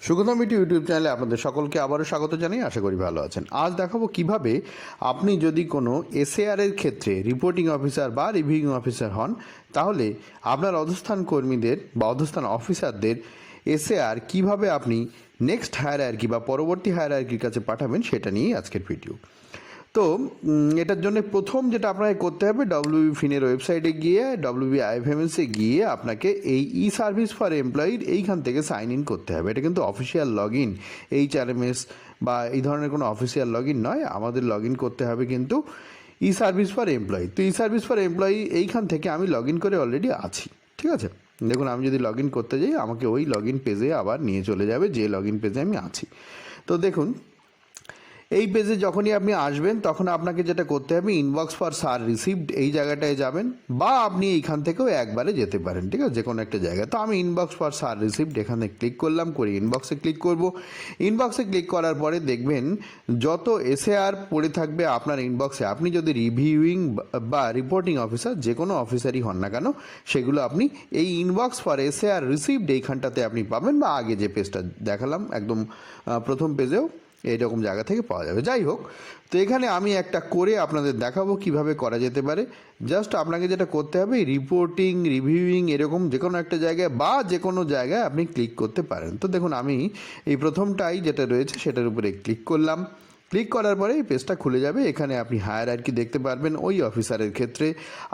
সুগন্ধ মিটি ইউটিউব চ্যানেলে আপনাদের সকলকে আবারও স্বাগত জানাই। আশা করি ভালো আছেন। আজ দেখাবো কিভাবে আপনি যদি কোনো এসএআর এর ক্ষেত্রে রিপোর্টিং অফিসার বা রিভিউইং অফিসার হন, তাহলে আপনার অধস্থান কর্মীদের বা অধস্থান অফিসারদের এসএআর কিভাবে আপনি নেক্সট হায়ারার্কি বা পরবর্তী হায়ারার্কির কাছে পাঠাবেন, সেটা নিয়েই আজকের ভিডিও। তো এটার জন্য প্রথম যেটা আপনাকে করতে হবে, ডব্লিউবি ফিনের ওয়েবসাইটে গিয়ে ডব্লিউবি আইএফএমএসে গিয়ে আপনাকে এই ই সার্ভিস ফর এমপ্লয়ির এইখান থেকে সাইন ইন করতে হবে। এটা কিন্তু অফিসিয়াল লগ ইন, এইচআরএমএস বা এই ধরনের কোনো অফিসিয়াল লগ ইন নয়। আমাদের লগ ইন করতে হবে কিন্তু ই সার্ভিস ফর এমপ্লয়ি। তো ই সার্ভিস ফর এমপ্লয়ি এইখান থেকে আমি লগ ইন করে অলরেডি আছি, ঠিক আছে। দেখুন, আমি যদি লগ ইন করতে যাই আমাকে ওই লগ ইন পেজে আবার নিয়ে চলে যাবে, যে লগ ইন পেজে আমি আছি। তো দেখুন, এই পেজে যখনই আপনি আসবেন তখন আপনাকে যেটা করতে হবে, ইনবক্স ফর সার রিসিভড এই জায়গাটায় যাবেন, বা আপনি এইখান থেকেও একবারে যেতে পারেন, ঠিক আছে, যে কোনো একটা জায়গায়। তো আমি ইনবক্স ফর সার রিসিভড এখানে ক্লিক করলাম, করে ইনবক্সে ক্লিক করব। ইনবক্সে ক্লিক করার পরে দেখবেন যত এসএআর পড়ে থাকবে আপনার ইনবক্সে, আপনি যদি রিভিউইং বা রিপোর্টিং অফিসার যে কোনো অফিসারই হন না কেন, সেগুলো আপনি এই ইনবক্স ফর এসএআর রিসিভড এইখানটাতে আপনি পাবেন, বা আগে যে পেজটা দেখালাম একদম প্রথম পেজেও এইরকম জায়গা থেকে পাওয়া যাবে। যাই হোক, তো এখানে আমি একটা করে আপনাদের দেখাবো কিভাবে করা যেতে পারে। জাস্ট আপনাকে যেটা করতে হবে, রিপোর্টিং রিভিউইং এরকম যে কোনো একটা জায়গায় বা যে কোনো জায়গায় আপনি ক্লিক করতে পারেন। তো দেখুন, আমি এই প্রথমটাই যেটা রয়েছে সেটার উপরে ক্লিক করলাম। ক্লিক করার পরে এই পেজটা খুলে যাবে। এখানে আপনি হায়ারার্কি দেখতে পারবেন ওই অফিসারের ক্ষেত্রে।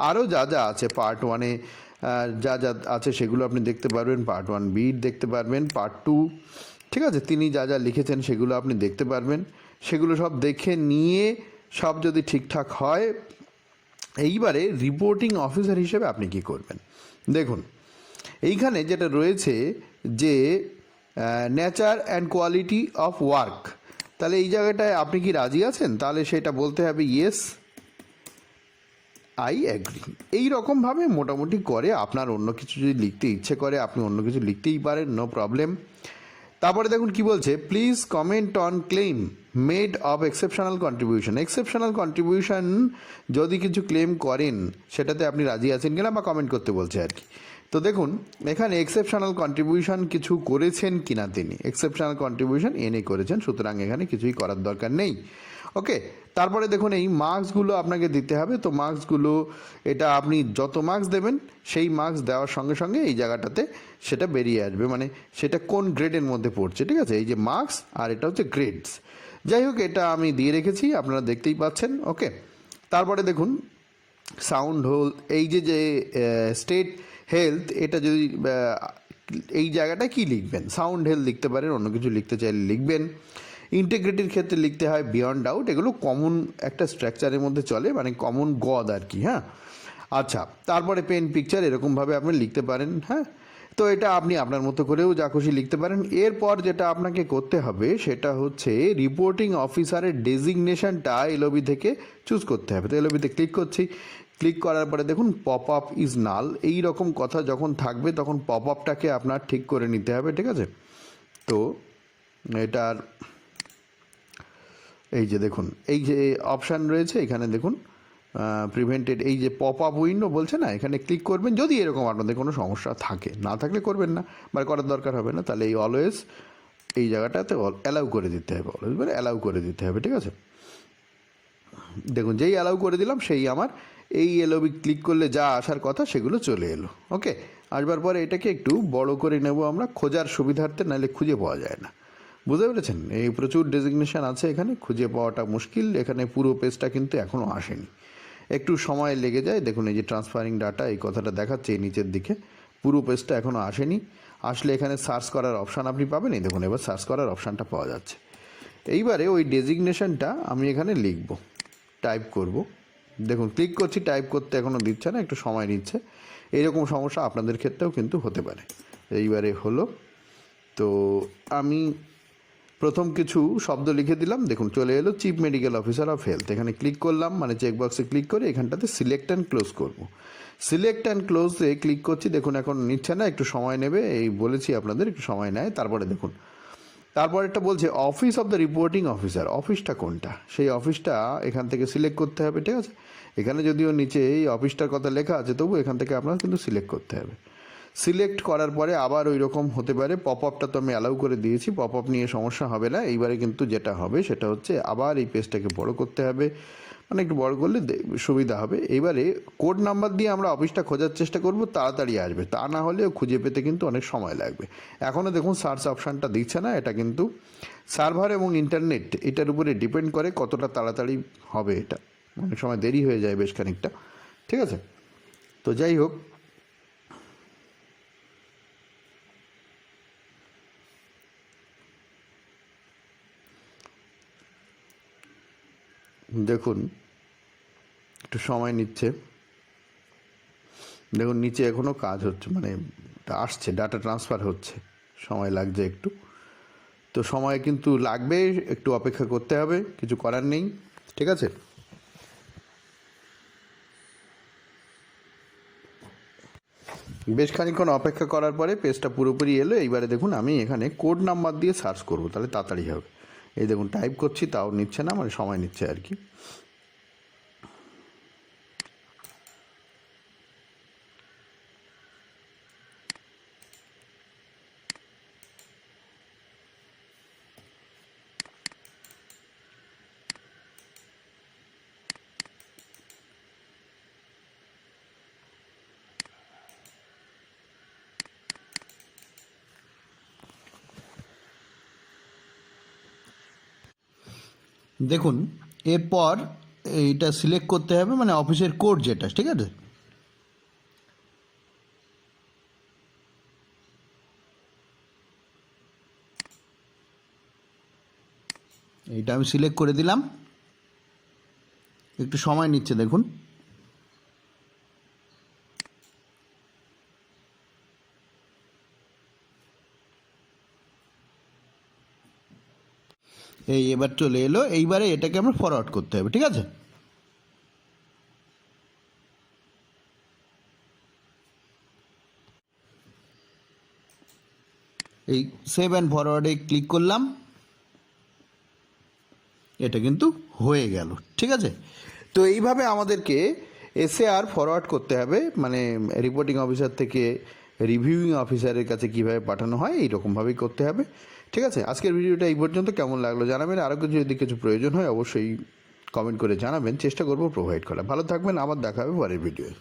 আরও যা যা আছে পার্ট ওয়ানে যা যা আছে সেগুলো আপনি দেখতে পারবেন, পার্ট ওয়ান বি দেখতে পারবেন, পার্ট টু, ঠিক আছে, তিনি যা যা লিখেছেন সেগুলো আপনি দেখতে পারবেন। সেগুলো সব দেখে নিয়ে সব যদি ঠিকঠাক হয়, এইবারে রিপোর্টিং অফিসার হিসেবে আপনি কি করবেন। দেখুন, এইখানে যেটা রয়েছে যে nature and quality of work, তাহলে এই জায়গাটায় আপনি কি রাজি আছেন, তাহলে সেটা বলতে হবে ইয়েস আই অ্যাগ্রি। এইরকমভাবে মোটামুটি করে আপনার অন্য কিছু যদি লিখতে ইচ্ছে করে আপনি অন্য কিছু লিখতেই পারেন, নো প্রবলেম। তারপরে দেখুন কি বলছে, please comment on claim made of exceptional contribution. Exceptional contribution যদি কিছু ক্লেম করেন সেটাতে আপনি রাজি আছেন কিনা, বা কমেন্ট করতে বলছে আর কি। তো দেখুন, এখানে এক্সেপশনাল কন্ট্রিবিউশন কিছু করেছেন কিনা, তিনি এক্সেপশনাল কন্ট্রিবিউশন এনে করেছেন, সুতরাং এখানে কিছুই করার দরকার নেই। ওকে, তারপরে দেখুন এই মার্কসগুলো আপনাকে দিতে হবে। তো মার্কসগুলো, এটা আপনি যত মার্কস দেবেন সেই মার্কস দেওয়ার সঙ্গে সঙ্গে এই জায়গাটাতে সেটা বেরিয়ে আসবে, মানে সেটা কোন গ্রেডের মধ্যে পড়ছে, ঠিক আছে। এই যে মার্কস আর এটা হচ্ছে গ্রেডস। যাই হোক, এটা আমি দিয়ে রেখেছি, আপনারা দেখতেই পাচ্ছেন। ওকে, তারপরে দেখুন সাউন্ড হোল, এই যে যে স্টেট হেলথ, এটা যদি এই জায়গাটা কি লিখবেন, সাউন্ড হেলথ লিখতে পারেন, অন্য কিছু লিখতে চাইলে লিখবেন। ইন্টিগ্রিটির ক্ষেত্রে লিখতে হয় বিয়ন্ড ডাউট। এগুলো কমন একটা স্ট্রাকচারের মধ্যে চলে, মানে কমন গদ আর কি। হ্যাঁ, আচ্ছা, তারপরে পেন পিকচার এরকমভাবে আপনি লিখতে পারেন। হ্যাঁ, তো এটা আপনি আপনার মতো করেও যা খুশি লিখতে পারেন। এরপর যেটা আপনাকে করতে হবে সেটা হচ্ছে রিপোর্টিং অফিসারের ডেজিগনেশনটা এলওবি থেকে চুজ করতে হবে। তো এলওবিতে ক্লিক করছি। ক্লিক করার পরে দেখুন পপ আপ ইজ নাল, এই রকম কথা যখন থাকবে তখন পপ আপটাকে আপনার ঠিক করে নিতে হবে, ঠিক আছে। তো এটার এই যে দেখুন, এই যে অপশান রয়েছে এখানে দেখুন প্রিভেন্টেড, এই যে পপ আপ উইন্ডো বলছে না, এখানে ক্লিক করবেন। যদি এরকম আপনাদের কোনো সমস্যা থাকে, না থাকলে করবেন না বা করার দরকার হবে না, তাহলে এই অলওয়েজ এই জায়গাটাতে অ্যালাউ করে দিতে হবে, অলওয়েজ মানে অ্যালাউ করে দিতে হবে, ঠিক আছে। দেখুন, যেই অ্যালাউ করে দিলাম সেই আমার এই এলওবি ক্লিক করলে যা আসার কথা সেগুলো চলে এলো। ওকে, আসবার পরে এটাকে একটু বড় করে নেব আমরা খোঁজার সুবিধার্থে, নাহলে খুঁজে পাওয়া যায় না, বুঝতে পেরেছেন। এই প্রচুর ডেজিগনেশন আছে এখানে, খুঁজে পাওয়াটা মুশকিল। এখানে পুরো পেজটা কিন্তু এখনও আসেনি, একটু সময় লেগে যায়। দেখুন এই যে ট্রান্সফারিং ডাটা এই কথাটা দেখাচ্ছে এই নিচের দিকে, পুরো পেজটা এখনও আসেনি। আসলে এখানে সার্চ করার অপশান আপনি পাবেন। এই দেখুন, এবার সার্চ করার অপশানটা পাওয়া যাচ্ছে। এইবারে ওই ডেজিগনেশনটা আমি এখানে লিখব, টাইপ করব। দেখুন ক্লিক করছি, টাইপ করতে এখনও দিচ্ছে না, একটু সময় নিচ্ছে। এইরকম সমস্যা আপনাদের ক্ষেত্রেও কিন্তু হতে পারে। এইবারে হলো, তো আমি প্রথম কিছু শব্দ লিখে দিলাম। দেখুন চলে এলো chief medical officer of health. এখানে ক্লিক করলাম, মানে চেকবক্সে ক্লিক করে এখানটাতে সিলেক্ট অ্যান্ড ক্লোজ করব। সিলেক্ট অ্যান্ড ক্লোজে ক্লিক করছি। দেখুন এখন নিচ্ছে না, একটু সময় নেবে, এই বলেছি আপনাদের একটু সময় নেয়। তারপরে দেখুন, তারপর একটা বলছে office of the reporting officer, অফিসটা কোনটা সেই অফিসটা এখান থেকে সিলেক্ট করতে হবে, ঠিক আছে। এখানে যদিও নিচে এই অফিসটার কথা লেখা আছে, তবু এখান থেকে আপনার কিন্তু সিলেক্ট করতে হবে। সিলেক্ট করার পরে আবার ওই রকম হতে পারে। পপ আপটা তো আমি অ্যালাউ করে দিয়েছি, পপ আপ নিয়ে সমস্যা হবে না। এইবারে কিন্তু যেটা হবে সেটা হচ্ছে আবার এই পেজটাকে বড় করতে হবে, মানে একটু বড় করলে সুবিধা হবে। এইবারে কোড নাম্বার দিয়ে আমরা অফিসটা খোঁজার চেষ্টা করব, তাড়াতাড়ি আসবে, তা না হলে খুঁজে পেতে কিন্তু অনেক সময় লাগবে। এখনও দেখুন সার্চ অপশানটা দিচ্ছে না, এটা কিন্তু সার্ভার এবং ইন্টারনেট এটার উপরে ডিপেন্ড করে কতটা তাড়াতাড়ি হবে। এটা অনেক সময় দেরি হয়ে যায় বেশ খানিকটা, ঠিক আছে। তো যাই হোক, দেখুন একটু সময় নিচ্ছে। দেখুন নিচে এখনও কাজ হচ্ছে, মানে আসছে, ডাটা ট্রান্সফার হচ্ছে, সময় লাগছে একটু। তো সময় কিন্তু লাগবে, একটু অপেক্ষা করতে হবে, কিছু করার নেই, ঠিক আছে। বেশ খানিকক্ষণ অপেক্ষা করার পরে পেজটা পুরোপুরি এলো। এইবারে দেখুন আমি এখানে কোড নাম্বার দিয়ে সার্চ করব, তাহলে তাড়াতাড়ি হবে। এই দেখুন টাইপ করছি, তাও নিচ্ছে না, মানে সময় নিচ্ছে আর কি। দেখুন এরপর এইটা সিলেক্ট করতে হবে, মানে অফিসের কোড যেটা, ঠিক আছে। এইটা আমি সিলেক্ট করে দিলাম, একটু সময় নিচ্ছে দেখুন। এই এবার চলে এলো। এইবারে এটাকে আমরা ফরওয়ার্ড করতে হবে, ঠিক আছে। এই সেভ অ্যান্ড ফরওয়ার্ডে ক্লিক করলাম, এটা কিন্তু হয়ে গেল, ঠিক আছে। তো এইভাবে আমাদেরকে এসএআর ফরওয়ার্ড করতে হবে, মানে রিপোর্টিং অফিসার থেকে রিভিউইং অফিসারের কাছে কীভাবে পাঠানো হয় এইরকমভাবেই করতে হবে, ঠিক আছে। আজকের ভিডিওটা এই পর্যন্ত, কেমন লাগলো জানাবেন। আরও কিছু যদি কিছু প্রয়োজন হয় অবশ্যই কমেন্ট করে জানাবেন, চেষ্টা করব প্রোভাইড করা। ভালো থাকবেন, আবার দেখা হবে পরের ভিডিওয়ে।